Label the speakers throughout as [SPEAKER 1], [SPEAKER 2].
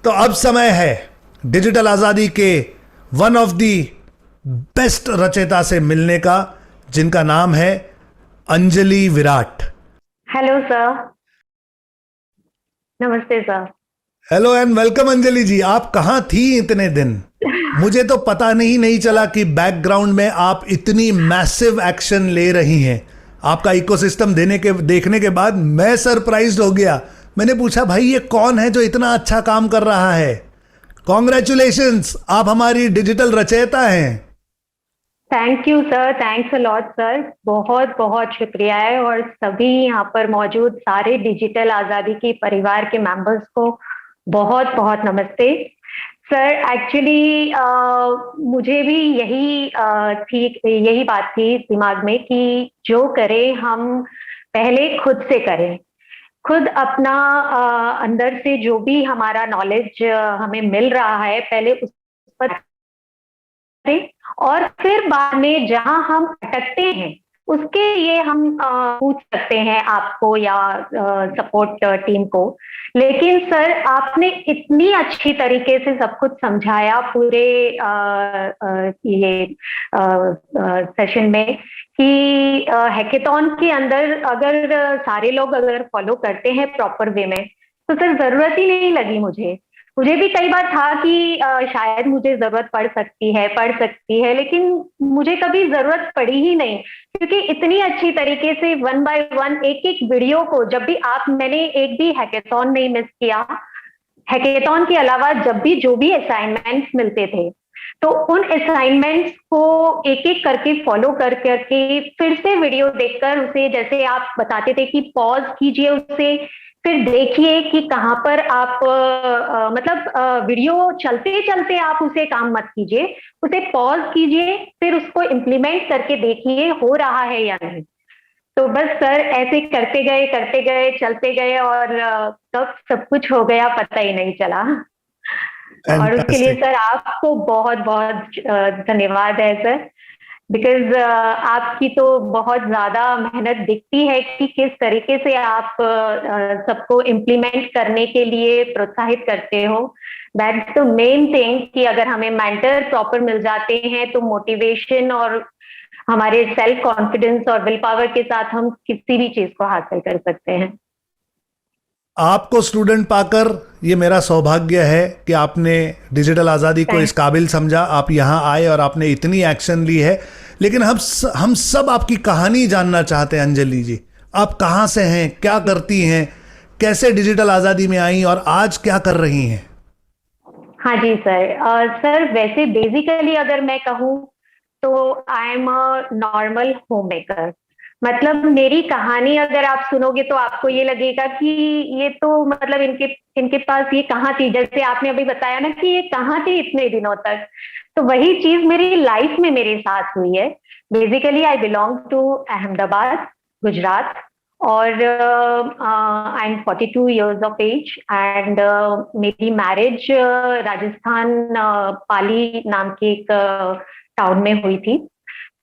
[SPEAKER 1] तो अब समय है डिजिटल आजादी के वन ऑफ द बेस्ट रचयिता से मिलने का, जिनका नाम है अंजलि विराट।
[SPEAKER 2] Hello sir. नमस्ते sir.
[SPEAKER 1] Hello and welcome Anjali ji. आप कहाँ थी इतने दिन? मुझे तो पता नहीं चला कि बैकग्राउंड में आप इतनी मैसिव एक्शन ले रही हैं। आपका इकोसिस्टम देखने के बाद मैं सरप्राइज्ड हो गया। मैंने पूछा, भाई ये कौन है जो इतना अच्छा काम कर रहा है? कॉन्ग्रेचुलेशंस, आप हमारी डिजिटल रचयिता हैं।
[SPEAKER 2] Thank you sir, thanks a lot sir. बहुत बहुत शुक्रिया है, और सभी यहाँ पर मौजूद सारे डिजिटल आज़ादी के परिवार के मेंबर्स को बहुत बहुत नमस्ते। सर एक्चुअली मुझे भी यही बात थी दिमाग में कि जो करें हम पहले खुद से करें। खुद अपना अंदर से जो भी हमारा नॉलेज हमें मिल रहा है, पहले उस पर करें, और फिर बाद में जहां हम अटकते हैं उसके लिए हम पूछ सकते हैं आपको या सपोर्ट टीम को। लेकिन सर आपने इतनी अच्छी तरीके से सब कुछ समझाया पूरे ये सेशन में कि हैकेथॉन के अंदर अगर सारे लोग अगर फॉलो करते हैं प्रॉपर वे में, तो सर जरूरत ही नहीं लगी मुझे। मुझे भी कई बार था कि शायद मुझे जरूरत पड़ सकती है, लेकिन मुझे कभी जरूरत पड़ी ही नहीं, क्योंकि इतनी अच्छी तरीके से वन बाय वन एक एक वीडियो को, जब भी आप मैंने एक भी हैकेथॉन नहीं मिस किया। हैकेथॉन के अलावा जब भी जो भी असाइनमेंट्स मिलते थे, तो उन असाइनमेंट्स को एक एक करके फॉलो कर करके फिर से वीडियो देखकर उसे, जैसे आप बताते थे कि पॉज कीजिए उसे, फिर देखिए कि कहाँ पर आप मतलब वीडियो चलते चलते आप उसे काम मत कीजिए, उसे पॉज कीजिए, फिर उसको इम्प्लीमेंट करके देखिए हो रहा है या नहीं। तो बस सर ऐसे करते गए चलते गए, और कब सब कुछ हो गया पता ही नहीं चला। और उसके लिए
[SPEAKER 1] फैंटास्टिक।
[SPEAKER 2] सर आपको बहुत बहुत धन्यवाद है सर। बिकॉज आपकी तो बहुत ज्यादा मेहनत दिखती है कि किस तरीके से आप सबको इम्प्लीमेंट करने के लिए प्रोत्साहित करते हो। दैट्स द मेन थिंग कि अगर हमें मेंटर प्रॉपर मिल जाते हैं तो मोटिवेशन और हमारे सेल्फ कॉन्फिडेंस और विल पावर के साथ हम किसी भी चीज को हासिल कर सकते हैं।
[SPEAKER 1] आपको स्टूडेंट पाकर ये मेरा सौभाग्य है कि आपने डिजिटल आज़ादी को इस
[SPEAKER 2] थैंक
[SPEAKER 1] काबिल समझा, आप यहाँ आए और आपने इतनी एक्शन ली है। लेकिन हम सब आपकी कहानी जानना चाहते हैं अंजलि जी। आप कहाँ से हैं, क्या करती हैं, कैसे डिजिटल आज़ादी में आई और आज क्या कर रही हैं?
[SPEAKER 2] हाँ जी सर। सर वैसे बेसिकली अगर मैं कहूँ तो I am a normal home maker. मतलब मेरी कहानी अगर आप सुनोगे तो आपको ये लगेगा कि ये तो मतलब इनके इनके पास ये कहाँ थी, जैसे आपने अभी बताया ना कि ये कहाँ थी इतने दिनों तक। तो वही चीज मेरी लाइफ में मेरे साथ हुई है। Basically I belong to Ahmedabad, Gujarat. और I am 42 years of age, and मेरी मैरिज राजस्थान पाली नाम के एक टाउन में हुई थी।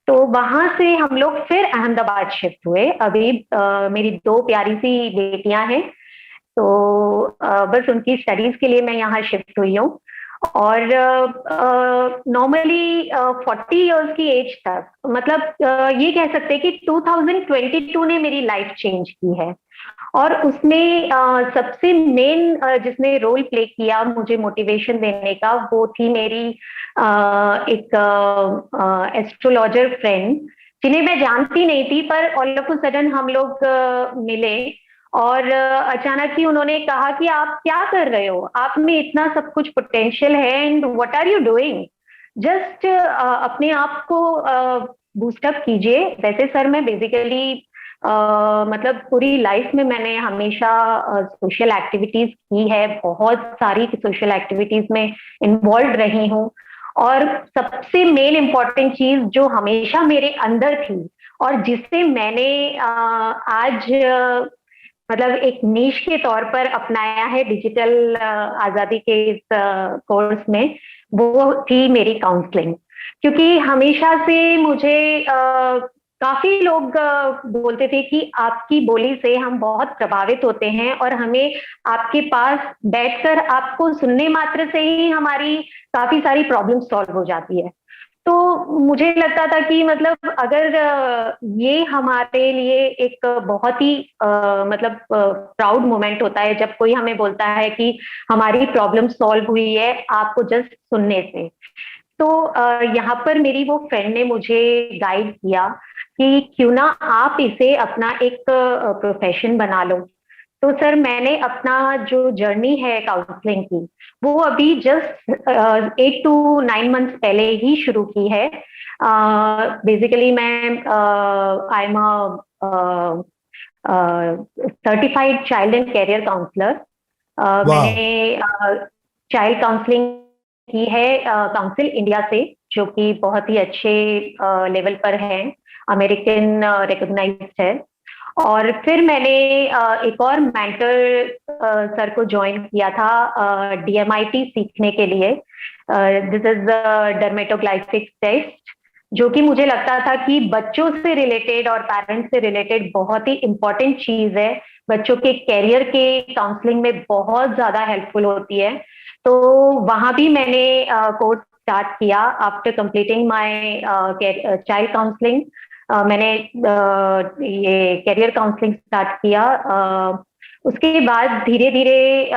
[SPEAKER 2] तो वहां से हम लोग फिर अहमदाबाद शिफ्ट हुए। अभी मेरी दो प्यारी सी बेटियां हैं, तो बस उनकी स्टडीज के लिए मैं यहाँ शिफ्ट हुई हूँ। और नॉर्मली 40 years की एज तक, मतलब ये कह सकते हैं कि 2022 ने मेरी लाइफ चेंज की है। और उसमें सबसे मेन जिसने रोल प्ले किया मुझे मोटिवेशन देने का, वो थी मेरी एक एस्ट्रोलॉजर फ्रेंड, जिन्हें मैं जानती नहीं थी, पर ऑल ऑफ अ सडन हम लोग मिले। और अचानक ही उन्होंने कहा कि आप क्या कर रहे हो, आप में इतना सब कुछ पोटेंशियल है, and what are you doing, just अपने आप को बूस्टअप कीजिए। वैसे सर मैं बेसिकली मतलब पूरी लाइफ में मैंने हमेशा सोशल एक्टिविटीज की है, बहुत सारी सोशल एक्टिविटीज में इन्वॉल्व रही हूँ। और सबसे मेन इम्पॉर्टेंट चीज जो हमेशा मेरे अंदर थी और जिससे मैंने आज मतलब एक नीश के तौर पर अपनाया है डिजिटल आजादी के इस कोर्स में, वो थी मेरी काउंसलिंग। क्योंकि हमेशा से मुझे काफी लोग बोलते थे कि आपकी बोली से हम बहुत प्रभावित होते हैं और हमें आपके पास बैठकर आपको सुनने मात्र से ही हमारी काफी सारी प्रॉब्लम सॉल्व हो जाती है। तो मुझे लगता था कि मतलब अगर ये हमारे लिए एक बहुत ही मतलब प्राउड मोमेंट होता है जब कोई हमें बोलता है कि हमारी प्रॉब्लम सॉल्व हुई है आपको जस्ट सुनने से। तो यहाँ पर मेरी वो फ्रेंड ने मुझे गाइड किया कि क्यों ना आप इसे अपना एक प्रोफेशन बना लो। तो सर मैंने अपना जो जर्नी है काउंसलिंग की वो अभी जस्ट 8 to 9 months पहले ही शुरू की है। बेसिकली मैं I am certified child and career counsellor. मैंने
[SPEAKER 1] वाह।
[SPEAKER 2] चाइल्ड काउंसलिंग की है काउंसिल इंडिया से, जो कि बहुत ही अच्छे लेवल पर है, अमेरिकन रिकॉग्नाइज्ड है। और फिर मैंने एक और मेंटर सर को ज्वाइन किया था डीएमआईटी सीखने के लिए। दिस इज डर्मेटोग्लाइफिक टेस्ट, जो कि मुझे लगता था कि बच्चों से रिलेटेड और पेरेंट्स से रिलेटेड बहुत ही इंपॉर्टेंट चीज है, बच्चों के कैरियर के काउंसलिंग में बहुत ज्यादा हेल्पफुल होती है। तो वहां भी मैंने कोर्स स्टार्ट किया after completing my child counselling. मैंने ये कैरियर काउंसलिंग स्टार्ट किया। उसके बाद धीरे धीरे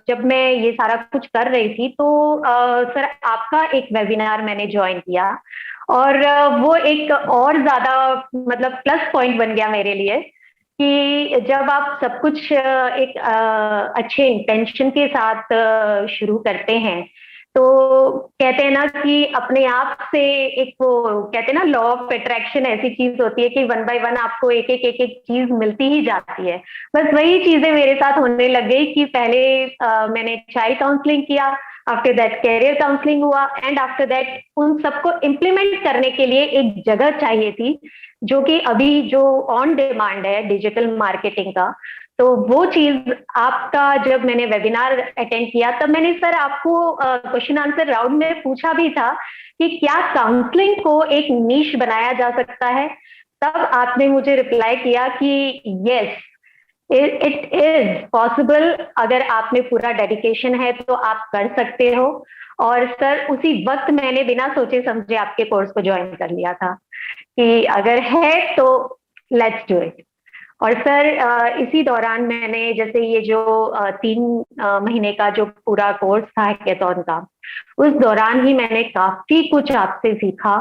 [SPEAKER 2] जब मैं ये सारा कुछ कर रही थी तो सर आपका एक वेबिनार मैंने ज्वाइन किया और वो एक और ज्यादा मतलब प्लस पॉइंट बन गया मेरे लिए कि जब आप सब कुछ एक अच्छे इंटेंशन के साथ शुरू करते हैं तो कहते हैं ना कि अपने आप से एक वो कहते हैं ना लॉ ऑफ अट्रैक्शन ऐसी चीज होती है कि वन बाय वन आपको एक एक चीज मिलती ही जाती है। बस वही चीजें मेरे साथ होने लग गई कि पहले मैंने चाइल्ड काउंसलिंग किया, आफ्टर दैट कैरियर काउंसलिंग हुआ एंड आफ्टर दैट उन सबको इम्प्लीमेंट करने के लिए एक जगह चाहिए थी, जो कि अभी जो ऑन डिमांड है डिजिटल मार्केटिंग का। तो वो चीज आपका जब मैंने वेबिनार अटेंड किया तब मैंने सर आपको क्वेश्चन आंसर राउंड में पूछा भी था कि क्या काउंसलिंग को एक नीश बनाया जा सकता है। तब आपने मुझे रिप्लाई किया कि यस इट इज पॉसिबल, अगर आप में पूरा डेडिकेशन है तो आप कर सकते हो। और सर उसी वक्त मैंने बिना सोचे समझे आपके कोर्स को ज्वाइन कर लिया था कि अगर है तो लेट्स डू इट। और सर इसी दौरान मैंने जैसे ये जो 3 महीने का जो पूरा कोर्स था हैकेथॉन का, उस दौरान ही मैंने काफी कुछ आपसे सीखा,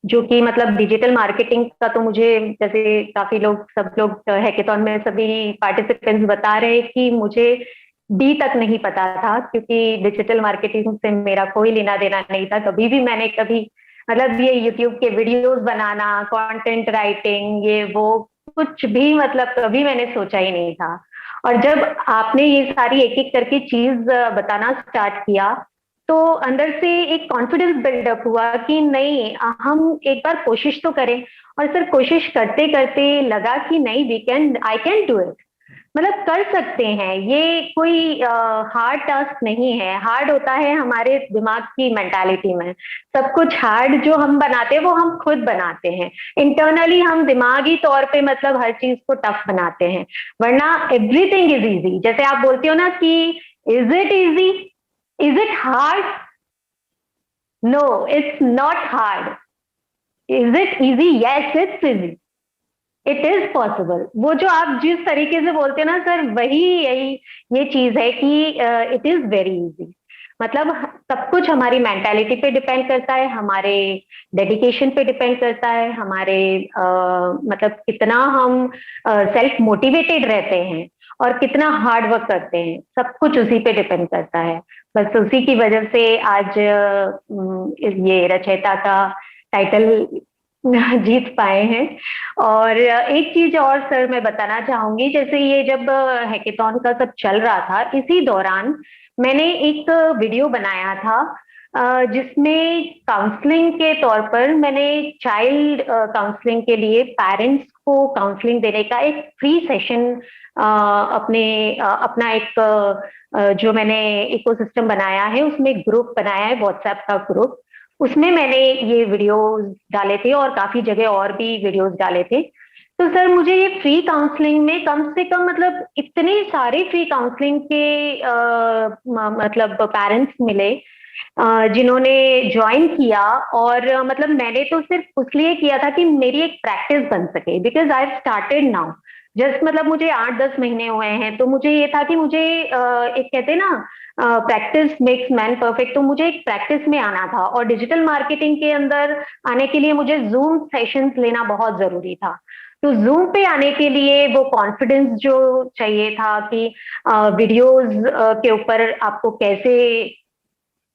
[SPEAKER 2] जो कि मतलब डिजिटल मार्केटिंग का तो मुझे जैसे काफी लोग सब लोग हैकेथॉन में सभी पार्टिसिपेंट्स बता रहे कि मुझे डी तक नहीं पता था, क्योंकि डिजिटल मार्केटिंग से मेरा कोई लेना देना नहीं था। कभी भी मैंने कभी मतलब ये यूट्यूब के वीडियोस बनाना, कंटेंट राइटिंग, ये वो कुछ भी मतलब कभी मैंने सोचा ही नहीं था। और जब आपने ये सारी एक एक करके चीज बताना स्टार्ट किया तो अंदर से एक कॉन्फिडेंस बिल्डअप हुआ कि नहीं हम एक बार कोशिश तो करें। और सर कोशिश करते करते लगा कि नहीं we can, I can do it, मतलब कर सकते हैं। ये कोई हार्ड टास्क नहीं है, हार्ड होता है हमारे दिमाग की मेंटालिटी में। सब कुछ हार्ड जो हम बनाते हैं वो हम खुद बनाते हैं, इंटरनली हम दिमागी तौर पे मतलब हर चीज को टफ बनाते हैं, वरना एवरीथिंग इज इजी। जैसे आप बोलते हो ना कि is it easy, is it hard, no it's not hard. Is it easy, yes it's easy, it is possible. वो जो आप जिस तरीके से बोलते हैं ना सर, वही यही ये चीज है कि इट इज वेरी इजी। मतलब सब कुछ हमारी मेंटालिटी पे डिपेंड करता है, हमारे डेडिकेशन पे डिपेंड करता है, हमारे मतलब कितना हम सेल्फ मोटिवेटेड रहते हैं और कितना हार्ड वर्क करते हैं, सब कुछ उसी पे डिपेंड करता है। बस उसी की वजह से आज ये रचयिता का टाइटल जीत पाए हैं। और एक चीज और सर मैं बताना चाहूंगी, जैसे ये जब हैकेथॉन का सब चल रहा था इसी दौरान मैंने एक वीडियो बनाया था जिसमें काउंसलिंग के तौर पर मैंने चाइल्ड काउंसलिंग के लिए पेरेंट्स को काउंसलिंग देने का एक फ्री सेशन अपना एक जो मैंने इकोसिस्टम बनाया है उसमें ग्रुप बनाया है, व्हाट्सएप का ग्रुप। उसमें मैंने ये वीडियोस डाले थे और काफी जगह और भी वीडियोस डाले थे। तो सर मुझे ये फ्री काउंसलिंग में कम से कम मतलब इतने सारे फ्री काउंसलिंग के मतलब पेरेंट्स मिले जिन्होंने ज्वाइन किया। और मतलब मैंने तो सिर्फ उसलिए किया था कि मेरी एक प्रैक्टिस बन सके, because I started now just, मतलब मुझे 8-10 महीने हुए हैं। तो मुझे ये था कि मुझे एक कहते हैं ना, प्रैक्टिस मेक्स मैन परफेक्ट, तो मुझे एक प्रैक्टिस में आना था और डिजिटल मार्केटिंग के अंदर आने के लिए मुझे जूम सेशंस लेना बहुत जरूरी था। तो जूम पे आने के लिए वो कॉन्फिडेंस जो चाहिए था कि वीडियोस के ऊपर आपको कैसे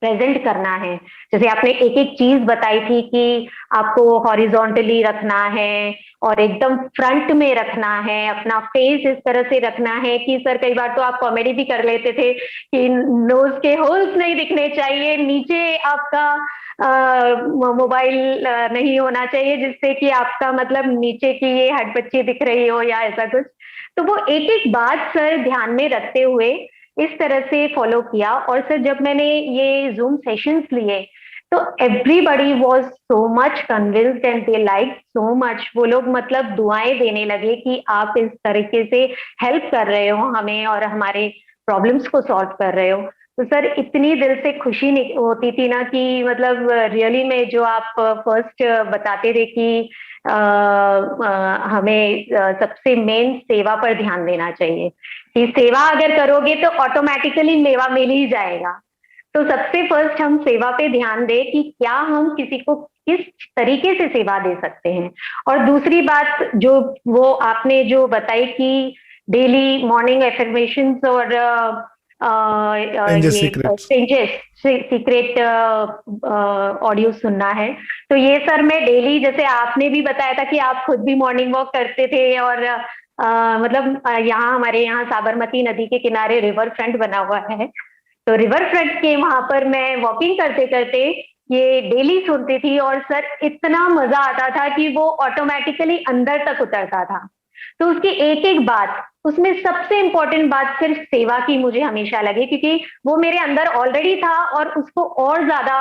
[SPEAKER 2] प्रेजेंट करना है। जैसे आपने एक एक चीज बताई थी कि आपको हॉरिजॉन्टली रखना है और एकदम फ्रंट में रखना है, अपना फेस इस तरह से रखना है कि सर कई बार तो आप कॉमेडी भी कर लेते थे कि नोज के होल्स नहीं दिखने चाहिए, नीचे आपका मोबाइल नहीं होना चाहिए जिससे कि आपका मतलब नीचे की ये हड्डपच्ची दिख रही हो या ऐसा कुछ। तो वो एक एक बात सर ध्यान में रखते हुए इस तरह से फॉलो किया। और सर जब मैंने ये जूम सेशंस लिए तो everybody was so much convinced and they like so much. वो लोग मतलब दुआएं देने लगे कि आप इस तरीके से हेल्प कर रहे हो हमें और हमारे प्रॉब्लम्स को सॉल्व कर रहे हो। तो सर इतनी दिल से खुशी होती थी ना कि मतलब रियली में जो आप फर्स्ट बताते थे कि हमें सबसे मेन सेवा पर ध्यान देना चाहिए कि सेवा अगर करोगे तो ऑटोमेटिकली मेवा मिल ही जाएगा। तो सबसे फर्स्ट हम सेवा पे ध्यान दें कि क्या हम किसी को किस तरीके से सेवा दे सकते हैं। और दूसरी बात जो वो आपने जो बताई कि डेली मॉर्निंग एफर्मेशंस और
[SPEAKER 1] डेंजर
[SPEAKER 2] ये
[SPEAKER 1] सीक्रेट्स।
[SPEAKER 2] स्ट्रेंजर्स सीक्रेट ऑडियो सुनना है। तो ये सर मैं डेली, जैसे आपने भी बताया था कि आप खुद भी मॉर्निंग वॉक करते थे और मतलब यहाँ हमारे यहाँ साबरमती नदी के किनारे रिवर फ्रंट बना हुआ है। तो रिवर फ्रंट के वहां पर मैं वॉकिंग करते करते ये डेली सुनती थी और सर इतना मजा आता था कि वो ऑटोमेटिकली अंदर तक उतरता था। तो उसकी एक एक बात, उसमें सबसे इंपॉर्टेंट बात सिर्फ सेवा की मुझे हमेशा लगी, क्योंकि वो मेरे अंदर ऑलरेडी था और उसको और ज्यादा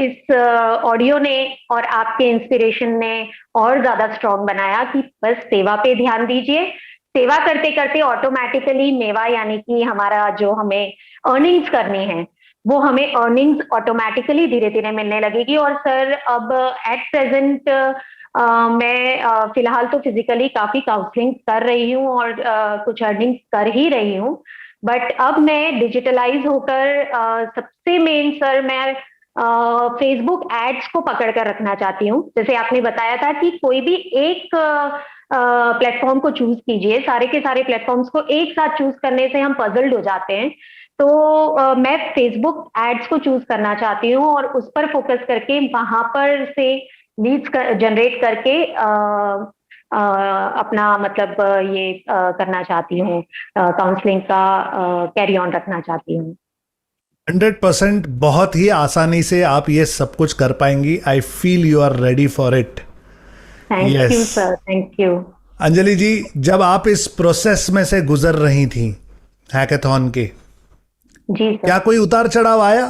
[SPEAKER 2] इस ऑडियो ने और आपके इंस्पिरेशन ने और ज्यादा स्ट्रॉन्ग बनाया कि बस सेवा पे ध्यान दीजिए। सेवा करते करते ऑटोमेटिकली मेवा यानी कि हमारा जो हमें अर्निंग्स करनी है वो हमें अर्निंग्स ऑटोमेटिकली धीरे धीरे मिलने लगेगी। और सर अब एट प्रेजेंट मैं फिलहाल तो फिजिकली काफी काउंसलिंग कर रही हूँ और कुछ अर्निंग कर ही रही हूँ। बट अब मैं डिजिटलाइज होकर सबसे मेन सर मैं फेसबुक एड्स को पकड़ कर रखना चाहती हूँ। जैसे आपने बताया था कि कोई भी एक प्लेटफॉर्म को चूज कीजिए, सारे के सारे प्लेटफॉर्म्स को एक साथ चूज करने से हम पजल्ड हो जाते हैं। तो मैं फेसबुक एड्स को चूज करना चाहती हूँ और उस पर फोकस करके वहां पर से लीड्स जनरेट करके अपना मतलब ये करना चाहती हूँ, काउंसलिंग का कैरी ऑन रखना चाहती हूँ।
[SPEAKER 1] 100% बहुत ही आसानी से आप ये सब कुछ कर पाएंगी। I feel you are ready for it.
[SPEAKER 2] Thank
[SPEAKER 1] yes
[SPEAKER 2] you sir, thank you.
[SPEAKER 1] Anjali ji, जब आप इस प्रोसेस में से गुजर रही थी हैकाथॉन के,
[SPEAKER 2] जी
[SPEAKER 1] क्या
[SPEAKER 2] सर।
[SPEAKER 1] कोई उतार चढ़ाव आया,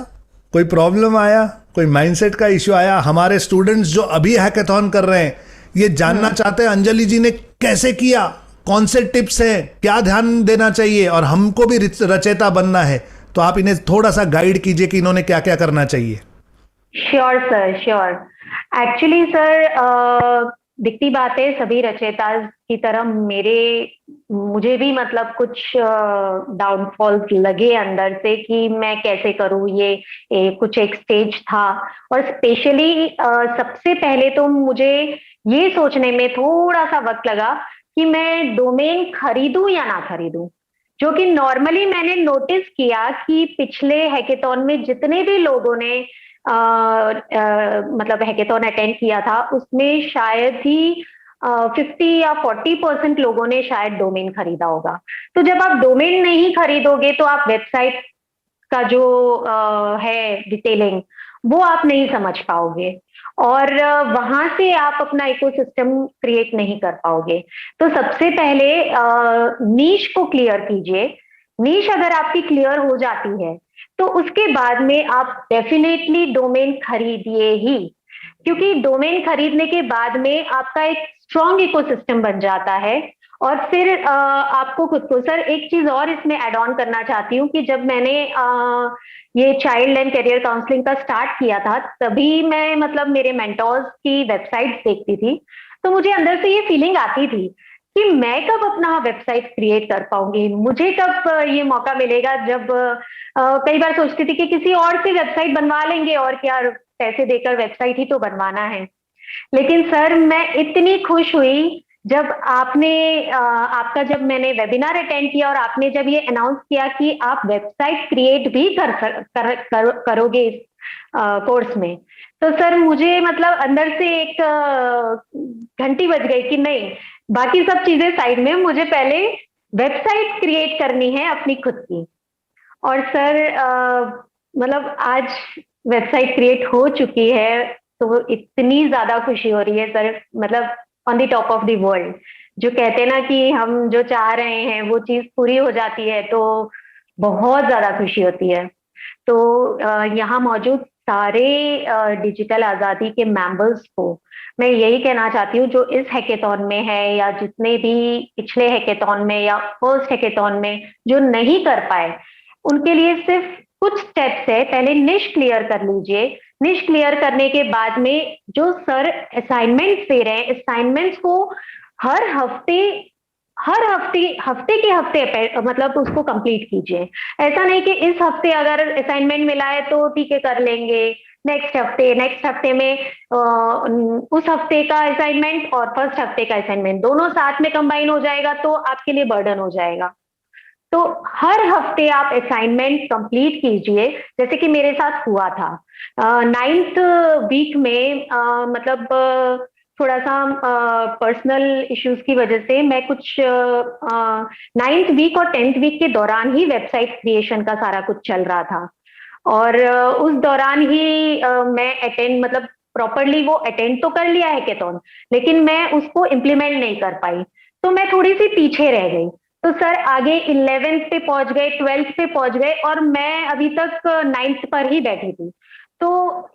[SPEAKER 1] कोई प्रॉब्लम आया, कोई माइंडसेट का इश्यू आया? हमारे स्टूडेंट्स जो अभी हैकाथॉन कर रहे हैं ये जानना चाहते हैं अंजलि जी ने कैसे किया, कौन से टिप्स हैं, क्या ध्यान देना चाहिए, और हमको भी रचेता बनना है। तो आप इन्हें थोड़ा सा गाइड कीजिए कि इन्होंने क्या क्या करना चाहिए।
[SPEAKER 2] Sure sir, sure. Actually sir दिखती बात है सभी रचयिता की तरह मेरे मुझे भी मतलब कुछ डाउनफॉल्स लगे अंदर से कि मैं कैसे करूं ये कुछ एक स्टेज था। और स्पेशली सबसे पहले तो मुझे ये सोचने में थोड़ा सा वक्त लगा कि मैं डोमेन खरीदूं या ना खरीदूं। जो कि नॉर्मली मैंने नोटिस किया कि पिछले हैकेथॉन में जितने भी लोगों ने मतलब हैकेथॉन अटेंड किया था उसमें शायद ही 50 या 40% लोगों ने शायद डोमेन खरीदा होगा। तो जब आप डोमेन नहीं खरीदोगे तो आप वेबसाइट का जो है डिटेलिंग वो आप नहीं समझ पाओगे और वहां से आप अपना इकोसिस्टम क्रिएट नहीं कर पाओगे। तो सबसे पहले नीश को क्लियर कीजिए। नीश अगर आपकी क्लियर हो जाती है तो उसके बाद में आप डेफिनेटली डोमेन खरीदिए ही, क्योंकि डोमेन खरीदने के बाद में आपका एक स्ट्रॉन्ग इकोसिस्टम बन जाता है। और फिर आपको खुद को, सर एक चीज और इसमें ऐड ऑन करना चाहती हूँ कि जब मैंने ये चाइल्ड एंड करियर काउंसलिंग का स्टार्ट किया था, तभी मैं मतलब मेरे मेंटोर्स की वेबसाइट देखती थी, तो मुझे अंदर से ये फीलिंग आती थी कि मैं कब अपना वेबसाइट क्रिएट कर पाऊंगी, मुझे कब ये मौका मिलेगा। जब कई बार सोचती थी कि किसी और से वेबसाइट बनवा लेंगे, और क्या, पैसे देकर वेबसाइट ही तो बनवाना है। लेकिन सर मैं इतनी खुश हुई जब आपने आपका जब मैंने वेबिनार अटेंड किया और आपने जब ये अनाउंस किया कि आप वेबसाइट क्रिएट भी करोगे इस कोर्स में। तो सर मुझे मतलब अंदर से एक घंटी बज गई कि नहीं, बाकी सब चीजें साइड में, मुझे पहले वेबसाइट क्रिएट करनी है अपनी खुद की। और सर मतलब आज वेबसाइट क्रिएट हो चुकी है, तो इतनी ज्यादा खुशी हो रही है सर, मतलब on the top of the world. जो कहते हैं ना कि हम जो चाह रहे हैं वो चीज पूरी हो जाती है, तो बहुत ज्यादा खुशी होती है। तो यहाँ मौजूद सारे डिजिटल आजादी के मेंबर्स को मैं यही कहना चाहती हूँ, जो इस हैकेथॉन में है या जितने भी पिछले हैकेथॉन में या फर्स्ट हैकेथॉन में जो नहीं कर पाए, उनके लिए सिर्फ कुछ स्टेप्स है। पहले निश क्लियर कर लीजिए। निश क्लियर करने के बाद में जो सर असाइनमेंट्स दे रहे हैं, असाइनमेंट्स को हर हफ्ते हर हफ्ते हफ्ते के हफ्ते मतलब उसको कंप्लीट कीजिए। ऐसा नहीं कि इस हफ्ते अगर असाइनमेंट मिला है तो ठीक है कर लेंगे, नेक्स्ट हफ्ते में उस हफ्ते का असाइनमेंट और फर्स्ट हफ्ते का असाइनमेंट दोनों साथ में कंबाइन हो जाएगा तो आपके लिए बर्डन हो जाएगा। तो हर हफ्ते आप असाइनमेंट कंप्लीट कीजिए, जैसे कि मेरे साथ हुआ था। 9th वीक में मतलब थोड़ा सा पर्सनल इश्यूज की वजह से मैं कुछ 9th वीक और 10th वीक के दौरान ही वेबसाइट क्रिएशन का सारा कुछ चल रहा था। और उस दौरान ही मैं अटेंड मतलब प्रॉपरली वो अटेंड तो कर लिया हैकेथॉन, लेकिन मैं उसको इम्प्लीमेंट नहीं कर पाई, तो मैं थोड़ी सी पीछे रह गई। तो सर आगे 11th पे पहुंच गए, 12th पे पहुंच गए, और मैं अभी तक 9th पर ही बैठी थी। तो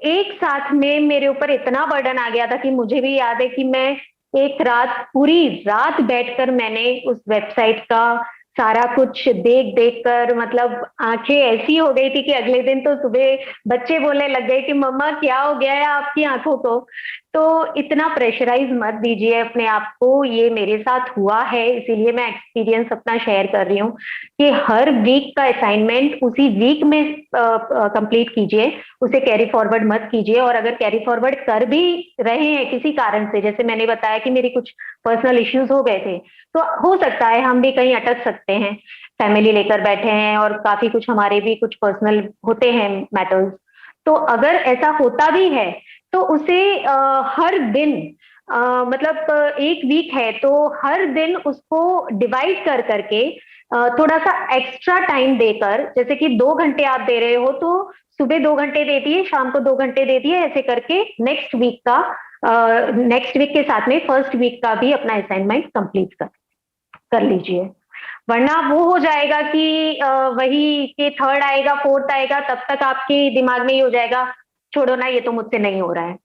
[SPEAKER 2] एक साथ में मेरे ऊपर इतना बर्डन आ गया था कि मुझे भी याद है कि मैं एक रात, पूरी रात बैठकर मैंने उस वेबसाइट का सारा कुछ देख देख कर मतलब आंखें ऐसी हो गई थी कि अगले दिन तो सुबह बच्चे बोलने लग गए कि मम्मा क्या हो गया है आपकी आंखों को। तो इतना प्रेशराइज मत दीजिए अपने आप को, ये मेरे साथ हुआ है, इसीलिए मैं एक्सपीरियंस अपना शेयर कर रही हूँ कि हर वीक का असाइनमेंट उसी वीक में कंप्लीट कीजिए, उसे कैरी फॉरवर्ड मत कीजिए। और अगर कैरी फॉरवर्ड कर भी रहे हैं किसी कारण से, जैसे मैंने बताया कि मेरी कुछ पर्सनल इश्यूज हो गए थे, तो हो सकता है हम भी कहीं अटक सकते हैं, फैमिली लेकर बैठे हैं और काफी कुछ हमारे भी कुछ पर्सनल होते हैं मैटर्स। तो अगर ऐसा होता भी है तो उसे हर दिन मतलब एक वीक है तो हर दिन उसको डिवाइड कर करके थोड़ा सा एक्स्ट्रा टाइम देकर, जैसे कि 2 घंटे आप दे रहे हो तो सुबह 2 घंटे दे दिए, शाम को 2 घंटे दे दिए, ऐसे करके नेक्स्ट वीक के साथ में फर्स्ट वीक का भी अपना असाइनमेंट कंप्लीट कर लीजिए। वरना वो हो जाएगा कि वही के थर्ड आएगा, फोर्थ आएगा, तब तक आपके दिमाग में ही हो जाएगा छोड़ो ना, ये तो मुझसे नहीं हो रहा है।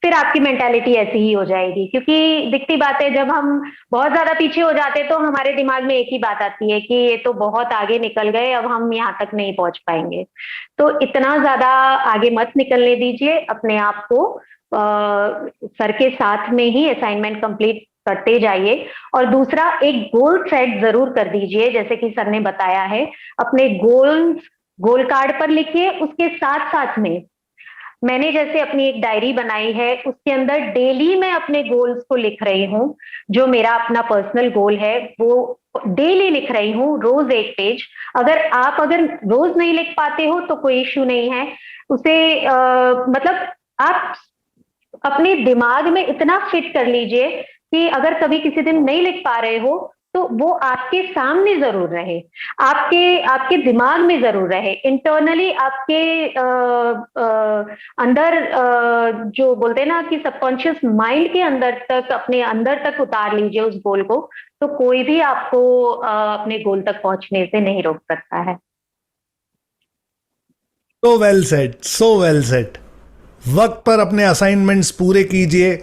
[SPEAKER 2] फिर आपकी मेंटालिटी ऐसी ही हो जाएगी, क्योंकि दिखती बात है, जब हम बहुत ज्यादा पीछे हो जाते तो हमारे दिमाग में एक ही बात आती है कि ये तो बहुत आगे निकल गए, अब हम यहाँ तक नहीं पहुंच पाएंगे। तो इतना ज्यादा आगे मत निकलने दीजिए अपने आप को। सर के साथ में ही असाइनमेंट कंप्लीट करते जाइए। और दूसरा, एक गोल सेट जरूर कर दीजिए, जैसे कि सर ने बताया है, अपने गोल कार्ड पर लिखिए। उसके साथ साथ में मैंने जैसे अपनी एक डायरी बनाई है, उसके अंदर डेली मैं अपने गोल्स को लिख रही हूँ। जो मेरा अपना पर्सनल गोल है वो डेली लिख रही हूँ, रोज एक पेज। अगर रोज नहीं लिख पाते हो तो कोई इश्यू नहीं है, उसे मतलब आप अपने दिमाग में इतना फिट कर लीजिए कि अगर कभी किसी दिन नहीं लिख पा रहे हो तो वो आपके सामने जरूर रहे, आपके आपके दिमाग में जरूर रहे, इंटरनली आपके अंदर जो बोलते हैं ना कि सबकॉन्शियस माइंड के अंदर तक, अपने अंदर तक उतार लीजिए उस गोल को। तो कोई भी आपको अपने गोल तक पहुंचने से नहीं रोक सकता है।
[SPEAKER 1] So well set, so well set. वक्त पर अपने असाइनमेंट्स पूरे कीजिए,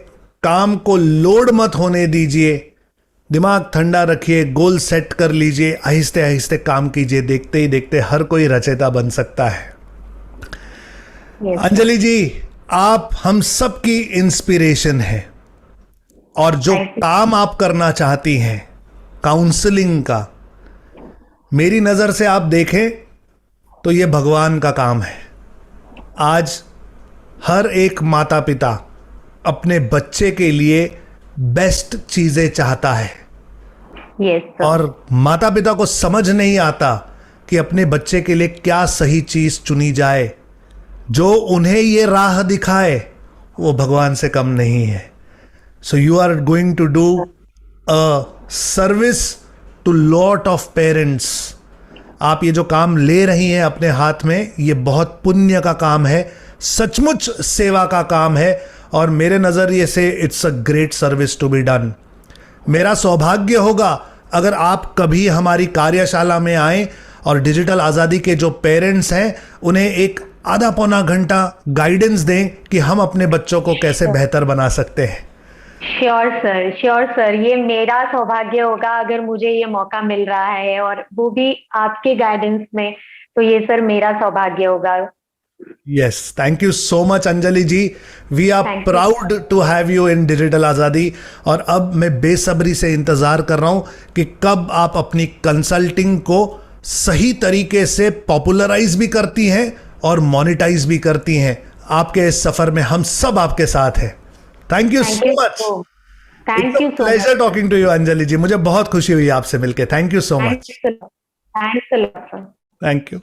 [SPEAKER 1] काम को लोड मत होने दीजिए, दिमाग ठंडा रखिए, गोल सेट कर लीजिए, आहिस्ते आहिस्ते काम कीजिए, देखते ही देखते हर कोई रचयिता बन सकता है।
[SPEAKER 2] Yes.
[SPEAKER 1] अंजलि जी, आप हम सब की इंस्पिरेशन है, और जो
[SPEAKER 2] Thank you.
[SPEAKER 1] काम आप करना चाहती हैं काउंसलिंग का, मेरी नज़र से आप देखें तो ये भगवान का काम है। आज हर एक माता पिता अपने बच्चे के लिए बेस्ट चीज़ें चाहता है,
[SPEAKER 2] Yes, sir.
[SPEAKER 1] और माता पिता को समझ नहीं आता कि अपने बच्चे के लिए क्या सही चीज़ चुनी जाए। जो उन्हें ये राह दिखाए वो भगवान से कम नहीं है। So you are going to do a service to lot of parents. आप ये जो काम ले रही हैं अपने हाथ में, ये बहुत पुण्य का काम है, सचमुच सेवा का काम है, और मेरे नज़रिए से it's a great service to be done. मेरा सौभाग्य होगा अगर आप कभी हमारी कार्यशाला में आएं और डिजिटल आज़ादी के जो पेरेंट्स हैं उन्हें एक आधा पौना घंटा गाइडेंस दें कि हम अपने बच्चों को कैसे बेहतर बना सकते हैं।
[SPEAKER 2] श्योर सर, श्योर सर, ये मेरा सौभाग्य होगा अगर मुझे ये मौका मिल रहा है, और वो भी आपके गाइडेंस में, तो ये सर मेरा सौभाग्य होगा।
[SPEAKER 1] Yes, thank you so much Anjali ji, we are
[SPEAKER 2] Thank you.
[SPEAKER 1] Proud to have you in digital Azadi. और अब मैं बेसब्री से इंतज़ार कर रहा हूँ कि कब आप अपनी कंसल्टिंग को सही तरीके से पॉपुलराइज भी करती हैं और मोनेटाइज भी करती हैं। आपके इस सफ़र में हम सब आपके साथ हैं। Thank you so much.
[SPEAKER 2] Thank you so
[SPEAKER 1] pleasure talking to you Anjali ji, मुझे बहुत खुशी हुई आपसे मिलके। Thank you so much.
[SPEAKER 2] Thanks a lot sir.
[SPEAKER 1] Thank you.